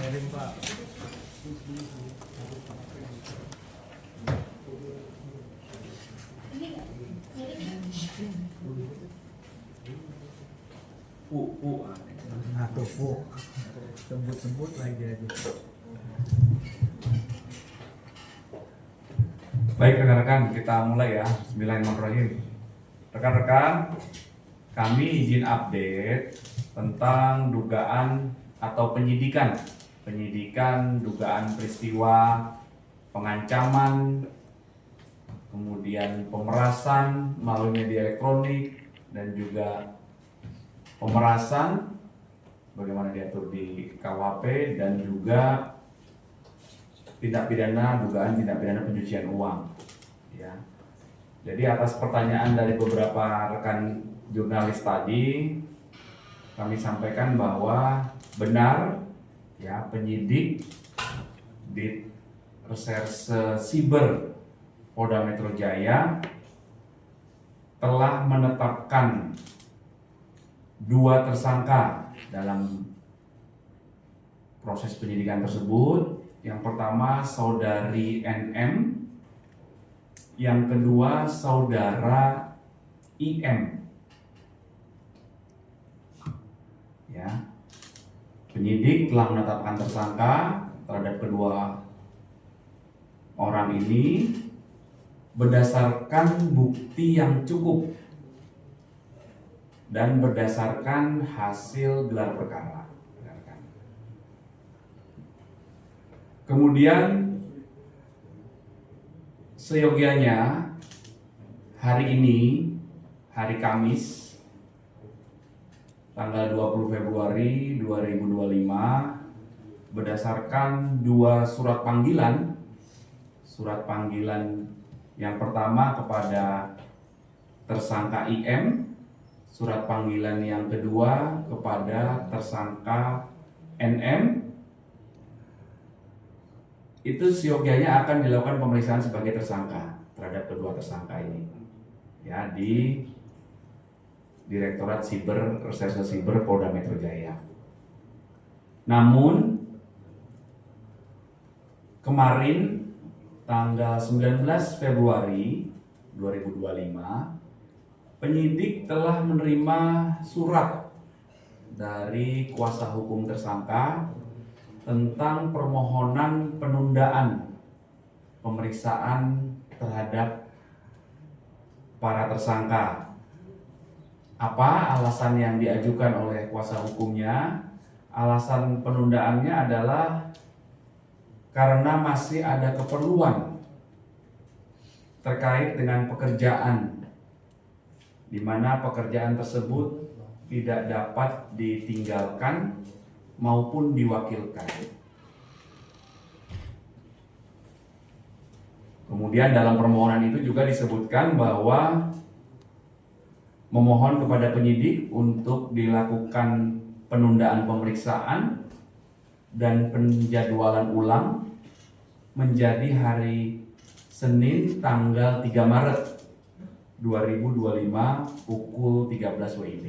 Kirim Pak. Nah tuh sebut lagi aja. Baik rekan-rekan, kita mulai ya. Bismillahirrahmanirrahim. Rekan-rekan, kami izin update tentang dugaan atau penyidikan dugaan peristiwa pengancaman, kemudian pemerasan melalui media elektronik, dan juga pemerasan bagaimana diatur di KUHP, dan juga dugaan tindak pidana pencucian uang. Ya. Jadi atas pertanyaan dari beberapa rekan jurnalis tadi, kami sampaikan bahwa benar ya penyidik di Reserse Siber Polda Metro Jaya telah menetapkan 2 tersangka dalam proses penyidikan tersebut. Yang pertama saudari NM, yang kedua saudara IM. Ya. Penyidik telah menetapkan tersangka terhadap kedua orang ini berdasarkan bukti yang cukup dan berdasarkan hasil gelar perkara. Kemudian seyogianya hari ini, hari Kamis, tanggal 20 Februari 2025, berdasarkan 2 surat panggilan. Surat panggilan yang pertama kepada tersangka IM, surat panggilan yang kedua kepada tersangka NM. Itu seyogianya akan dilakukan pemeriksaan sebagai tersangka terhadap kedua tersangka ini ya di Direktorat Reserse Siber Polda Metro Jaya. Namun kemarin tanggal 19 Februari 2025, penyidik telah menerima surat dari kuasa hukum tersangka tentang permohonan penundaan pemeriksaan terhadap para tersangka. Apa alasan yang diajukan oleh kuasa hukumnya? Alasan penundaannya adalah karena masih ada keperluan terkait dengan pekerjaan, di mana pekerjaan tersebut tidak dapat ditinggalkan maupun diwakilkan. Kemudian dalam permohonan itu juga disebutkan bahwa memohon kepada penyidik untuk dilakukan penundaan pemeriksaan dan penjadwalan ulang menjadi hari Senin tanggal 3 Maret 2025 pukul 13 WIB.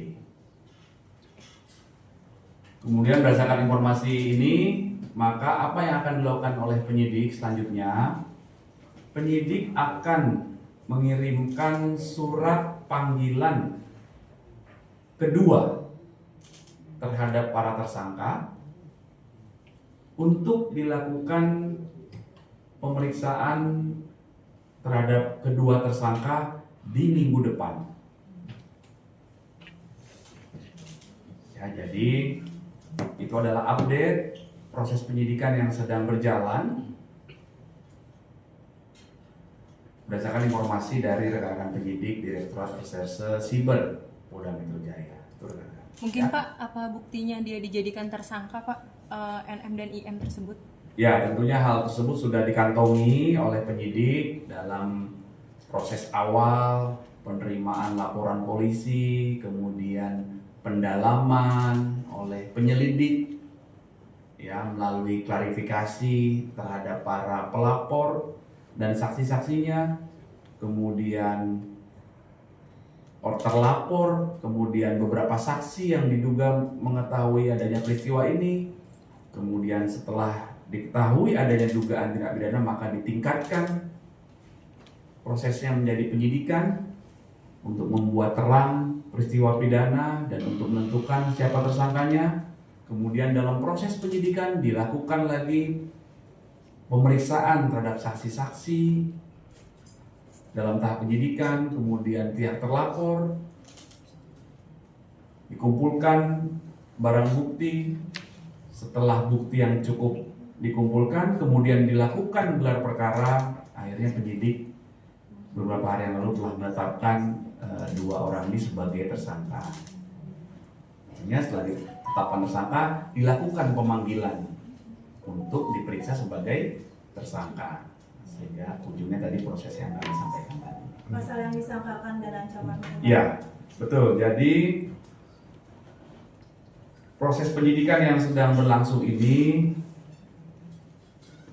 Kemudian berdasarkan informasi ini, maka apa yang akan dilakukan oleh penyidik selanjutnya? Penyidik akan mengirimkan surat panggilan kedua terhadap para tersangka untuk dilakukan pemeriksaan terhadap kedua tersangka di minggu depan. Ya, jadi itu adalah update proses penyidikan yang sedang berjalan berdasarkan informasi dari rekan-rekan penyidik Direktorat Reserse Siber Polda Metro Jaya. Mungkin ya. Pak, apa buktinya dia dijadikan tersangka Pak, NM dan IM tersebut? Ya, tentunya hal tersebut sudah dikantongi oleh penyidik dalam proses awal penerimaan laporan polisi, kemudian pendalaman oleh penyelidik ya melalui klarifikasi terhadap para pelapor dan saksi-saksinya, kemudian terlapor, kemudian beberapa saksi yang diduga mengetahui adanya peristiwa ini, Kemudian setelah diketahui adanya dugaan tindak pidana, maka ditingkatkan prosesnya menjadi penyidikan untuk membuat terang peristiwa pidana dan untuk menentukan siapa tersangkanya. Kemudian dalam proses penyidikan dilakukan lagi pemeriksaan terhadap saksi-saksi dalam tahap penyidikan, kemudian pihak terlapor, dikumpulkan barang bukti. Setelah bukti yang cukup dikumpulkan, kemudian dilakukan gelar perkara. Akhirnya penyidik beberapa hari yang lalu telah menetapkan 2 orang ini sebagai tersangka. Akhirnya setelah ditetapkan tersangka, dilakukan pemanggilan untuk diperiksa sebagai tersangka. Sehingga ujungnya tadi proses yang kami sampaikan tadi. Pasal yang disangkakan dan ancaman. Iya, betul. Jadi proses penyidikan yang sedang berlangsung ini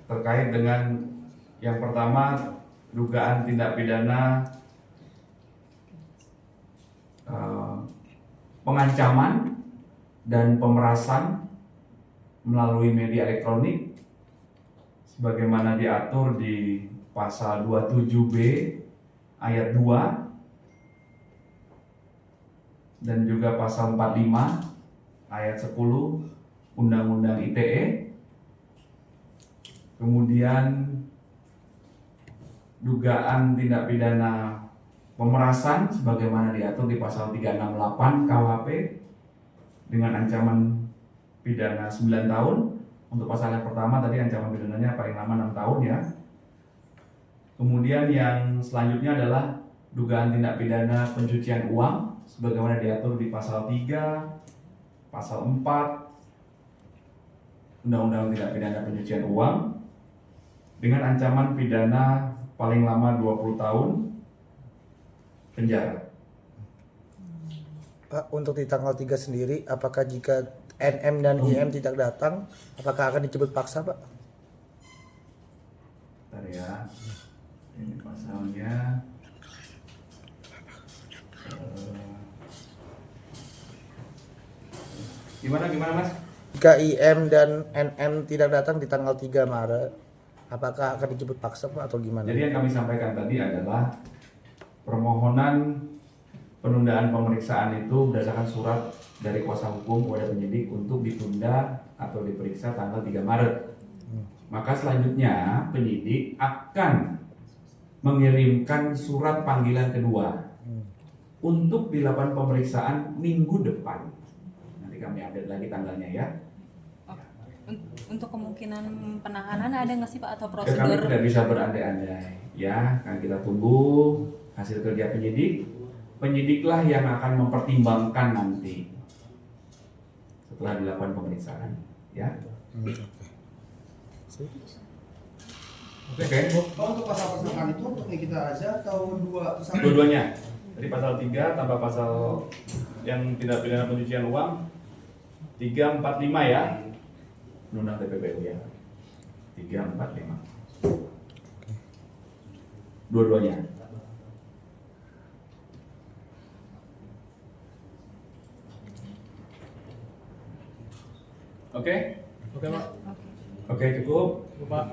terkait dengan yang pertama dugaan tindak pidana pengancaman dan pemerasan melalui media elektronik sebagaimana diatur di pasal 27B ayat 2 dan juga pasal 45 ayat 10 Undang-Undang ITE. Kemudian dugaan tindak pidana pemerasan sebagaimana diatur di pasal 368 KUHP dengan ancaman pidana 9 tahun. Untuk pasal yang pertama tadi ancaman pidananya paling lama 6 tahun ya. Kemudian yang selanjutnya adalah dugaan tindak pidana pencucian uang sebagaimana diatur di pasal 3, pasal 4 Undang-Undang Tindak Pidana Pencucian Uang dengan ancaman pidana paling lama 20 tahun penjara. Pak, untuk di tanggal 3 sendiri, apakah jika NM dan IM tidak datang, apakah akan dijemput paksa, Pak? Bentar ya, ini pasalnya. Gimana Mas? Jika IM dan NM tidak datang di tanggal 3 Maret, apakah akan dijemput paksa, Pak, atau gimana? Jadi yang kami sampaikan tadi adalah permohonan penundaan pemeriksaan itu berdasarkan surat dari kuasa hukum kepada penyidik untuk ditunda atau diperiksa tanggal 3 Maret. Maka selanjutnya penyidik akan mengirimkan surat panggilan kedua untuk dilakukan pemeriksaan minggu depan. Nanti kami update lagi tanggalnya ya. Untuk kemungkinan penahanan ada nggak sih Pak atau Kami prosedur? tidak bisa berandai-andai ya, kan kita tunggu hasil kerja penyidik. Penyidiklah yang akan mempertimbangkan nanti setelah dilakukan pemeriksaan ya. Oke. Pak, untuk pasal tersangkaan itu untuk Nikita Azza atau dua tersangka? Dua-duanya. Jadi pasal 3 tambah pasal yang tidak pidana pencucian uang 3, 4, 5 ya. Undang TPPU ya. 3, 4, 5. Dua-duanya. Oke? Oke, Pak. Oke, cukup. Pak.